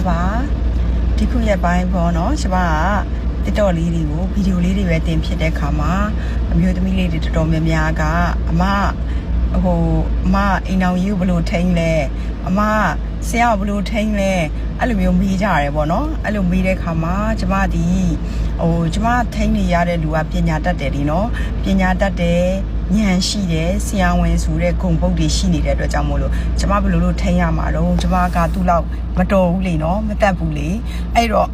လားပါဒီခုရက်ပိုင်းပေါ့နော်ကျမကTikTokလေးတွေကိုဗီဒီယိုလေးတွေပဲတင်ဖြစ်တဲ့ခါမှာအမျိုးသမီးလေးတွေတော်တော်များများကအမအိမ်အောင်ကြီးကိုဘလို့ထိန်းလဲအမဆရာကိုဘလို့ထိန်းလဲအဲ့လိုမျိုးမေးကြရတယ်ပေါ့နော်အဲ့လိုမေးတဲ့ခါမှာကျမဒီကျမထိန်းနေရတဲ့လူကပညာတတ်တယ်လीနော်ပညာတတ်တယ်ဉာဏ်ရှိတယ်ဆရာဝန်ဆိုတဲ့ဂုဏ်ပုဒ်တွေရှိနေတဲ့အတွက်ကြောင့်မို့လို့ကျမဘယ်လိုထိန်းရမှာတော့ကျမကသူ့လောက်မတော်ဘူးလေနော်မတတ်ဘူးလေအဲ့တော့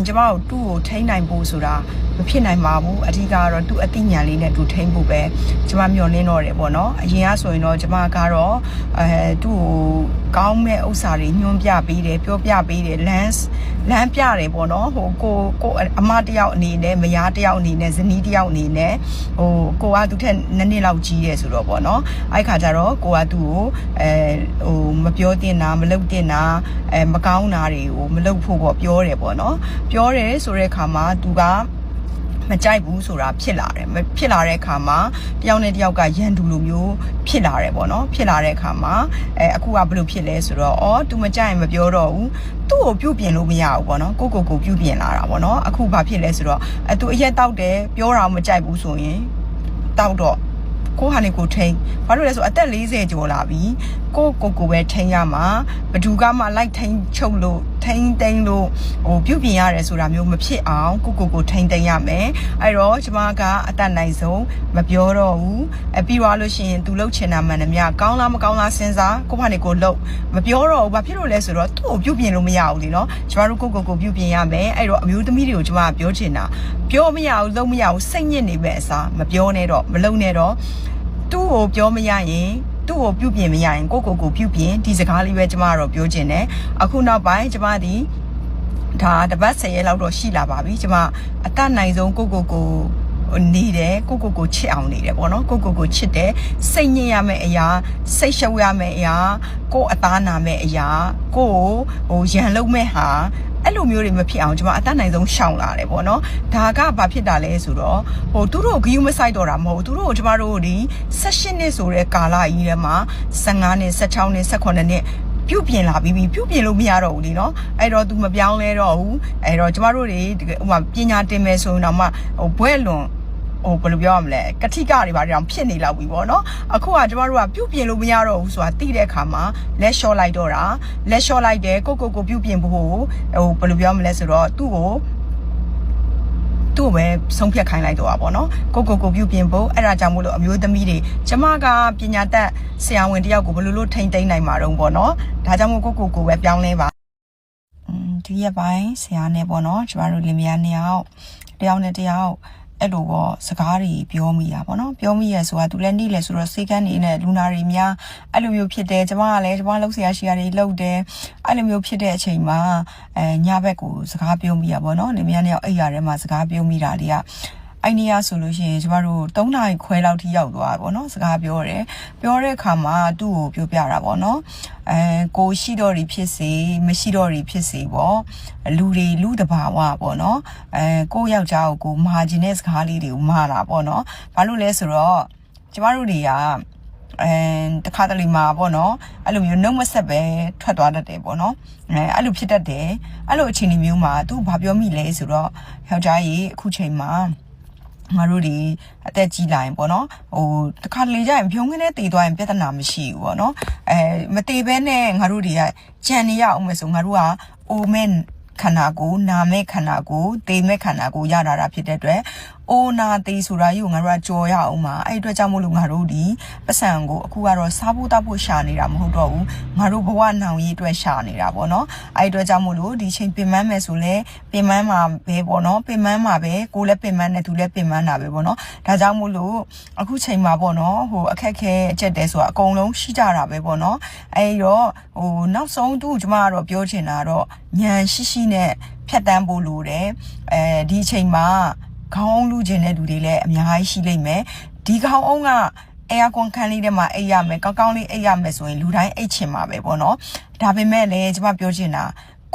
ကျမတို့သူ့ကိုထိန်းနိုင်ဖို့ဆိုတာမဖြစ်နိုင်ပါဘူးအဓိကတော့သူ့အသိဉာဏ်လေးနဲ့သူထိန်းဖို့ပဲကျမမျှော်လင့်တော့တယ်ပေါ့နော်အရင်ကဆိုရင်တော့ကျမကတော့သူ့ကိုကောင်းမဲ့ဥစ္စာတွေညွှန်ပြပေးတယ်ပြောပြပေးတယ်လမ်းပြတယ်ပေါ့နော်ကိုအမတယောက်အနေနဲ့မယားတယောက်အနေနဲ့ဇနီးတယောက်အနေနဲ့ကိုကသူထက်နှစ်လောက်ကြီးတယ်ဆိုတော့ပေါ့နော်အဲ့ခါကျတော့ကိုကသူ့ကိုမပြောတင်တာမလုပ်တင်တာမကောင်းတာတွေကိုမလုပ်ဖို့ပေါ့ပြောတယ်ပေါ့နော်ပြောတယ်ဆိုတဲ့အခါမှာသူကမကြိုက်ဘူးဆိုတာဖြစ်လာတယ်ဖြစ်လာတဲ့အခါမှာတယောက်နဲ့တယောက်ကရန်တူလိုမျိုးဖြစ်လာတယ်ပေါ့နော်ဖြစ်လာတဲ့အခါမှာအခုကဘယ်လိုဖြစ်လဲဆိုတော့ तू မကြိုက်ရင်မပြောတော့ဘူးသူ့ကိုပြုတ်ပြင်လို့မရဘူးပေါ့နော်ကိုပြုတ်ပြင်လာတာပေါ့နော်အခုဘာဖြစ်လဲဆိုတော့तू အရက်တောက်တယ်ပြောတာမကြိုက်ဘူးဆိုရင်တောက်တော့ကိုဟာနေကိုထိန်ဘာလို့လဲဆိုအသက်40ကျော်လာပြီကိုပဲထိန်ရမှာဘသူကမှလိုက်ထိန်ချုပ်လို့ထိန်သိမ်းလို့ပြုတ်ပြင်ရတယ်ဆိုတာမျိုးမဖြစ်အောင်ကိုထိန်သိမ်းရမယ်အဲ့တော့ကျမကအသက်နိုင်ဆုံးမပြောတော့ဘူးပြီးသွားလို့ရှိရင်သူလှုပ်ချင်တာမှန်တယ်မြကောင်းလားမကောင်းလားစဉ်းစားကိုဟာနေကိုလှုပ်မပြောတော့ဘူးဘာဖြစ်လို့လဲဆိုတော့သူ့ကိုပြုတ်ပြင်လို့မရဘူးလीเนาะကျမတို့ကိုပြုတ်ပြင်ရမယ်အဲ့တော့အမျိုးသမီးတွေကိုကျမကပြောချင်တာပြောမရဘူးလှုပ်မရဘူးစိတ်ညစ်နေပဲအစားမပြောနဲ့တော့မလှုပ်နဲ့တော့သူ့ကိုပြောမရရင်သူ့ကိုပြုတ်ပြင်မရရင်ကိုပြုတ်ပြင်ဒီစကားလေးပဲကျမကတော့ပြောချင်တယ်အခုနောက်ပိုင်းကျမဒီဒါတပတ်10ရက်လောက်တော့ရှိလာပါပြီကျမအတတ်နိုင်ဆုံးကိုနေတယ်ကိုချစ်အောင်နေတယ်ပေါ့နော်ကိုချစ်တယ်စိတ်ညစ်ရမယ့်အရာစိတ်ရှုပ်ရမယ့်အရာကိုအသားနာမယ့်အရာကိုရန်လုံးမဲ့ဟာအဲ့လိုမျိုးတွေမဖြစ်အောင်ကျွန်မအတတ်နိုင်ဆုံးရှောင်လာတယ်ပေါ့နော်ဒါကဘာဖြစ်တာလဲဆိုတော့သူတို့ဂယုမဆိုင်တော့တာမဟုတ်သူတို့ကျွန်မတို့ဒီ18နှစ်ဆိုတဲ့ကာလကြီးထဲမှာ15နှစ်16နှစ်18နှစ်ပြုတ်ပြင်လာပြီးပြုတ်ပြင်လို့မရတော့ဘူးလीเนาะအဲ့တော့ तू မပြောင်းလဲတော့ဘူးအဲ့တော့ကျွန်မတို့တွေဟိုမှာပညာတင်မယ်ဆိုရင်တော့မှဘွဲ့လွန်ဘယ်လိုပြောရမလဲကတိကတွေဘာတွေတောင်ဖြစ်နေလောက်ပြီပေါ့နော်အခုကကျမတို့ကပြုတ်ပြင်လို့မရတော့ဘူးဆိုတာသိတဲ့အခါမှာလက်လျှော့လိုက်တော့တာလက်လျှော့လိုက်တယ်ကိုပြုတ်ပြင်ဖို့ဘယ်လိုပြောမလဲဆိုတော့သူ့ကိုပဲဆုံးဖြတ်ခိုင်းလိုက်တော့ပါပေါ့နော်ကိုပြုတ်ပြင်ဖို့အဲ့ဒါကြောင့်မို့လို့အမျိုးသမီးတွေကျမကပညာတတ်ဆရာဝန်တယောက်ကိုဘယ်လိုထိန်းသိမ်းနိုင်မှာတော့ပေါ့နော်ဒါကြောင့်မို့ကိုပဲပြောင်းလဲပါဒီရက်ပိုင်းဆရာနဲ့ပေါ့နော်ကျမတို့လင်မယားနှစ်ယောက်တယောက်နဲ့တယောက်အဲ့လိုပေါ့စကားတွေပြောမိတာပေါ့နော်ပြောမိရဆိုတာသူလည်းနေလဲဆိုတော့စေကန်းနေနဲ့လူနာတွေများအဲ့လိုမျိုးဖြစ်တယ်ကျမကလည်းကျမလှုပ်ဆရာရှိရတွေလှုပ်တယ်အဲ့လိုမျိုးဖြစ်တဲ့အချိန်မှာညဘက်ကိုစကားပြောမိရပေါ့နော်လင်မယားနှစ်ယောက်အိပ်ရထဲမှာစကားပြောမိတာတွေကအဲ့နေရဆိုလို့ရှိရင်ကျမတို့3နာရီခွဲလောက်ထိရောက်သွားပါတော့စကားပြောတဲ့အခါမှာသူ့ကိုပြောပြတာပေါ့နော်ကိုရှိတော့တွေဖြစ်စေမရှိတော့တွေဖြစ်စေပေါ့လူတဘာဝပေါ့နော်ကိုယောက်ျားကိုမာခြင်းတဲ့စကားလေးတွေကိုမာတာပေါ့နော်ဘာလို့လဲဆိုတော့ကျမတို့တွေကတခါတလေမှာပေါ့နော်အဲ့လိုမျိုးနှုတ်မဆက်ပဲထွက်သွားတတ်တယ်ပေါ့နော်အဲ့လိုဖြစ်တတ်တယ်အဲ့လိုအခြေအနေမျိုးမှာသူဘာပြောမိလဲဆိုတော့ယောက်ျားကြီးအခုချိန်မှာငါတို့ဒီအသက်ကြီးလာရင်ပေါ့နော်တခါလေကြရင်ဖြုံးခင်းနဲ့တည်သွားရင်ပြဿနာမရှိဘူးပေါ့နော်မတည်ဘဲနဲ့ငါတို့တွေကကြံနေရအောင်မယ်ဆိုငါတို့ကအိုမဲခန္ဓာကိုယ်နာမဲ့ခန္ဓာကိုယ်တေမဲ့ခန္ဓာကိုယ်ရတာဖြစ်တဲ့အတွက်အိုနာတေဆိုတာကြီးကိုငါတို့ကကြော်ရအောင်ပါအဲ့အတွက်ကြောင့်မို့လို့ငါတို့ဒီပတ်စံကိုအခုကတော့စားဖို့တောက်ဖို့ရှာနေတာမဟုတ်တော့ဘူးငါတို့ဘဝနောင်ရေးအတွက်ရှာနေတာပေါ့နော်အဲ့အတွက်ကြောင့်မို့လို့ဒီချိန်ပင်မမယ်ဆိုလဲပင်မမှာပဲပေါ့နော်ပင်မမှာပဲကိုလည်းပင်မနဲ့သူလည်းပင်မတာပဲပေါ့နော်ဒါကြောင့်မို့လို့အခုချိန်မှာပေါ့နော်အခက်ခဲအကျက်တဲဆိုတာအကုန်လုံးရှိကြတာပဲပေါ့နော်အဲ့တော့နောက်ဆုံးသူ့ကျမကတော့ပြောချင်တာတော့ဉာဏ်ရှိနဲ့ဖြတ်တန်းဖို့လိုတယ်ဒီချိန်မှာခေါင်းလူကျင်တဲ့လူတွေလည်းအများကြီးရှိလိမ့်မယ်ဒီခေါင်းအောင်ကအဲယာကွန်ခန်းလေးထဲမှာအိပ်ရမယ်ကောင်းကောင်းလေးအိပ်ရမယ်ဆိုရင်လူတိုင်းအိပ်ချင်မှာပဲပေါ့နော်ဒါပေမဲ့လည်းကျွန်မပြောချင်တာ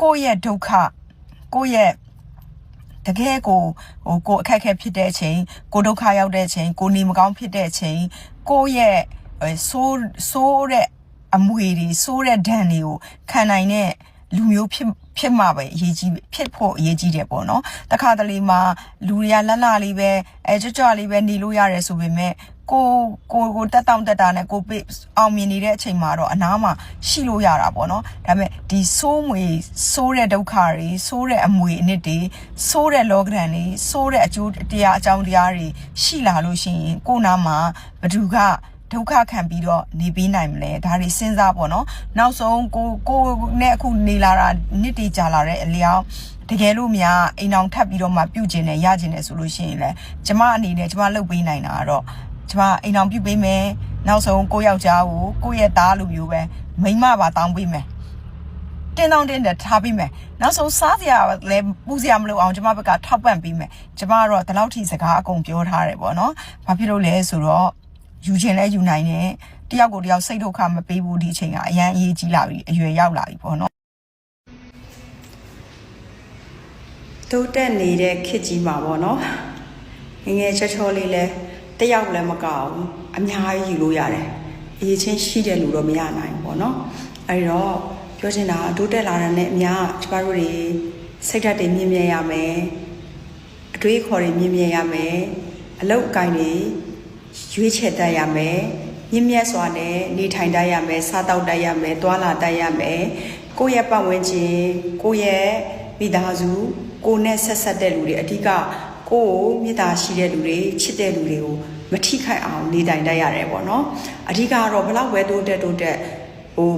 ကိုယ့်ရဲ့ဒုက္ခကိုယ့်ရဲ့တကယ်ကိုအခက်အခဲဖြစ်တဲ့အချိန်ကိုဒုက္ခရောက်တဲ့အချိန်ကိုနေမကောင်းဖြစ်တဲ့အချိန်ကိုယ့်ရဲ့ဆိုးတဲ့အမွေတွေဆိုးတဲ့ဒဏ်တွေကိုခံနိုင်တဲ့လူမျိုး ဖြစ်မှာပဲအရေးကြီးဖြစ်ဖို့အရေးကြီးတယ်ပေါ့နော်တခါတလေမှာလူတွေကလှလှလေးပဲကြွကြွလေးပဲနေလို့ရတယ်ဆိုပေမဲ့ကိုတက်တောင့်တက်တာနဲ့ကိုအောင်မြင်နေတဲ့အချိန်မှာတော့အနားမှာရှိလို့ရတာပေါ့နော်ဒါပေမဲ့ဒီဆိုးမွေဆိုးတဲ့ဒုက္ခတွေဆိုးတဲ့အမွေအနှစ်တွေဆိုးတဲ့လောကဓာတ်တွေဆိုးတဲ့အကျိုးတရားအကြောင်းတရားတွေရှိလာလို့ရှိရင်ကိုနာမှာဘသူကဒုက္ခခံပြီးတော့နေပေးနိုင်မလဲဒါတွေစဉ်းစားပေါ့နော်နောက်ဆုံးကိုနဲ့အခုနေလာတာနှစ်တည်ကြာလာတဲ့အလျောက်တကယ်လို့များအိမ်အောင်ထပ်ပြီးတော့မှပြုတ်ကျင်တယ်ရကျင်တယ်ဆိုလို့ရှိရင်လည်းကျမအနေနဲ့ကျမလုပ်ပေးနိုင်တာကတော့ကျမအိမ်အောင်ပြုတ်ပေးမယ်နောက်ဆုံးကိုယောက်ျားကိုကိုရဲ့သားလိုမျိုးပဲမိန်းမပါတောင်းပေးမယ်တင်းတောင်းတင်းတဲ့ထားပေးမယ်နောက်ဆုံးစားစရာလည်းပူစရာမလိုအောင်ကျမဘက်ကထောက်ပံ့ပေးမယ်ကျမကတော့ဒီလောက်ထိစကားအကုန်ပြောထားတယ်ပေါ့နော်ဘာဖြစ်လို့လဲဆိုတော့ယူခြင်းလဲယူနိုင်တယ်တယောက်ကိုတယောက်စိတ်ဒုက္ခမပေးဘူးဒီအချိန်ကအရန်အရေးကြီးလာပြီအရွယ်ရောက်လာပြီပေါ့နော်တိုးတက်နေတဲ့ခေတ်ကြီးမှာပေါ့နော်ငငယ်ချောချောလေးလဲတယောက်လည်းမကောက်ဘူးအများကြီးယူလို့ရတယ်အရေးချင်းရှိတဲ့လူတော့မရနိုင်ဘူးပေါ့နော်အဲဒီတော့ပြောချင်တာတိုးတက်လာတဲ့နဲ့အများကျမတို့တွေစိတ်ဓာတ်တွေမြင့်မြတ်ရမယ်အတွေးခေါ်တွေမြင့်မြတ်ရမယ်အလုပ်အကိုင်တွေရွေးချယ်တတ်ရမယ်မြင့်မြတ်စွာနဲ့နေထိုင်တတ်ရမယ်စားတောက်တတ်ရမယ်တွာလာတတ်ရမယ်ကိုယ့်ရဲ့ပတ်ဝန်းကျင်ကိုယ့်ရဲ့မိသားစုကိုယ်နဲ့ဆက်တဲ့လူတွေအဓိကကိုယ်မေတ္တာရှိတဲ့လူတွေချစ်တဲ့လူတွေကိုမထိခိုက်အောင်နေတိုင်တတ်ရတယ်ပေါ့နော်အဓိကတော့ဘလောက်ပဲတိုးတက်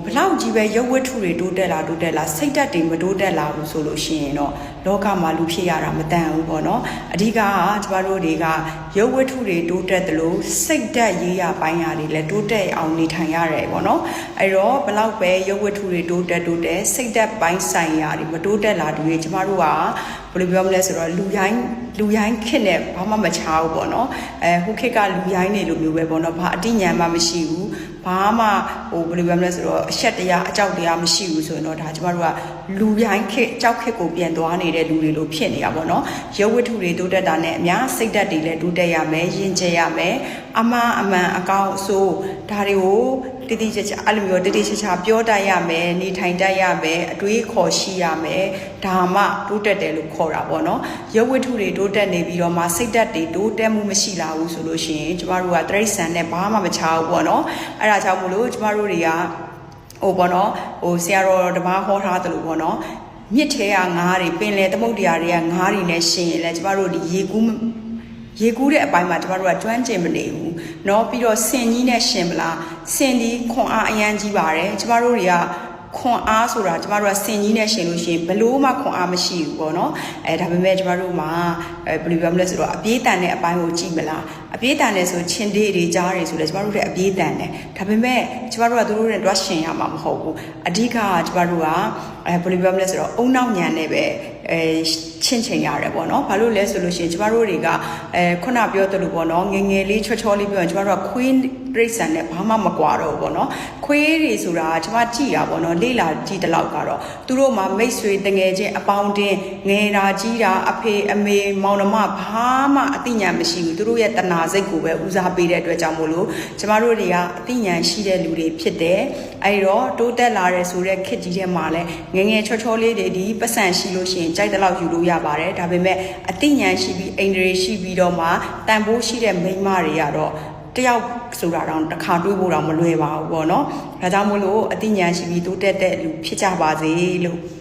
ဘလောက်ကြီးပဲရုပ်ဝတ္ထုတွေတိုးတက်လာစိတ်ဓာတ်တွေမတိုးတက်လာဘူးဆိုလို့ရှိရင်တော့လောကမှာလူဖြစ်ရတာမတန်ဘူးပေါ့နော်အဓိကကျမတို့တွေကရုပ်ဝတ္ထုတွေတိုးတက်တယ်လို့စိတ်ဓာတ်ရေးရပိုင်းရာတွေလည်းတိုးတက်အောင်နေထိုင်ရတယ်ပေါ့နော်အဲ့တော့ဘလောက်ပဲရုပ်ဝတ္ထုတွေတိုးတက်စိတ်ဓာတ်ပိုင်းဆိုင်ရာတွေမတိုးတက်လာတူရင်ကျမတို့ကဘယ်လိုပြောမလဲဆိုတော့လူရိုင်းခစ်နဲ့ဘာမှမချဘူးပေါ့နော်ဟိုခစ်ကလူရိုင်းနေလိုမျိုးပဲပေါ့နော်ဘာအတိညာမှမရှိဘူးဘာမှဘယ်လိုပြောမလဲဆိုတော့အရှက်တရားအကြောက်တရားမရှိဘူးဆိုရင်တော့ဒါကျမတို့ကလူရိုင်းခစ်ကြောက်ခစ်ကိုပြန်သွားနေတဲ့လူတွေလိုဖြစ်နေတာပေါ့နော်ရုပ်ဝတ္ထုတွေတိုးတက်တာနဲ့အများစိတ်ဓာတ်တွေလည်းတိုးတက်ရမယ်ယဉ်ကျေးရမယ်အမှန်အကောင်းအဆိုးဒါတွေကိုတတိချာအဲ့လိုမျိုးတတိချာပြောတတ်ရမယ်နေထိုင်တတ်ရမယ်အတွေးခေါ်ရှိရမယ်ဒါမှတိုးတက်တယ်လို့ခေါ်တာပေါ့နော်ရုပ်ဝတ္ထုတွေတိုးတက်နေပြီးတော့မှစိတ်ဓာတ်တွေတိုးတက်မှုမရှိလာဘူးဆိုလို့ရှိရင်ကျမတို့ကတရိษံနဲ့ဘာမှမချဘူးပေါ့နော်အဲ့ဒါကြောင့်မို့လို့ကျမတို့တွေကပေါ့နော်ဆရာတော်တပါးဟောထားတယ်လို့ပေါ့နော်မြစ်ထဲကငါးတွေပင်လယ်သမုဒ္ဒရာတွေကငါးတွေနဲ့ရှင်ရင်လည်းကျမတို့ဒီရေကူးတဲ့အပိုင်းမှာကျမတို့ကကျွမ်းကျင်မနေဘူးเนาะပြီးတော့စင်ကြီးနဲ့ရှင်မလားစင်ဒီခွန်အားအရန်ကြီးပါတယ်ကျမတို့တွေကခွန်အားဆိုတာကျမတို့ကစင်ကြီးနဲ့ရှင်လို့ရှိရင်ဘလို့မှခွန်အားမရှိဘူးပေါ့နော်ဒါပေမဲ့ကျမတို့မှာဘယ်လိုပြောမလဲဆိုတော့အပြေးတန်တဲ့အပိုင်းကိုကြည့်မလားအပြေးတန်တယ်ဆိုချင်းတေးတွေကြားတွေဆိုလဲကျမတို့တဲ့အပြေးတန်တယ်ဒါပေမဲ့ကျမတို့ကသူတို့နဲ့တွားရှင်ရမှာမဟုတ်ဘူးအဓိကကကျမတို့ကဘယ်လိုပြောမလဲဆိုတော့အုံနောက်ညံနဲ့ပဲချင်းချင်းရတယ်ပေါ့နော်ဘာလို့လဲဆိုလို့ရှိရင်ကျမတို့တွေကခုနပြောသလိုပေါ့နော်ငငယ်လေးချောလေးပြောရင်ကျမတို့ကခွေးတိရစ္ဆာန်နဲ့ဘာမှမကွာတော့ဘူးပေါ့နော်ခွေးတွေဆိုတာကျမကြည့်တာပေါ့နော်လေ့လာကြည့်တဲ့လောက်ကတော့သူတို့မှာမိတ်ဆွေတငယ်ချင်းအပေါင်းတင်းငယ်တာကြီးတာအဖေအမေမောင်နှမဘာမှအသိဉာဏ်မရှိဘူးသူတို့ရဲ့တဏှာစိတ်ကိုပဲဦးစားပေးတဲ့အတွက်ကြောင့်မို့လို့ကျမတို့တွေကအသိဉာဏ်ရှိတဲ့လူတွေဖြစ်တယ်အဲဒီတော့တိုးတက်လာတဲ့ဆိုတဲ့ခေတ်ကြီးထဲမှာလည်းငငယ်ချောလေးတွေဒီပတ်စံရှိလို့ရှိရင်ကြိုက်တဲ့လောက်ယူလို့ရပါတယ်ဒါပေမဲ့အသိဉာဏ်ရှိပြီးအိန္ဒြေရှိပြီးတော့မှတန်ဖိုးရှိတဲ့မိန်းမတွေကတော့တယောက်ဆိုတာတော့တစ်ခါတွေးဖို့တော့မလွယ်ပါဘူးပေါ့နော်ဒါကြောင့်မို့လို့အသိဉာဏ်ရှိပြီးတိုးတက်တဲ့လူဖြစ်ကြပါစေလို့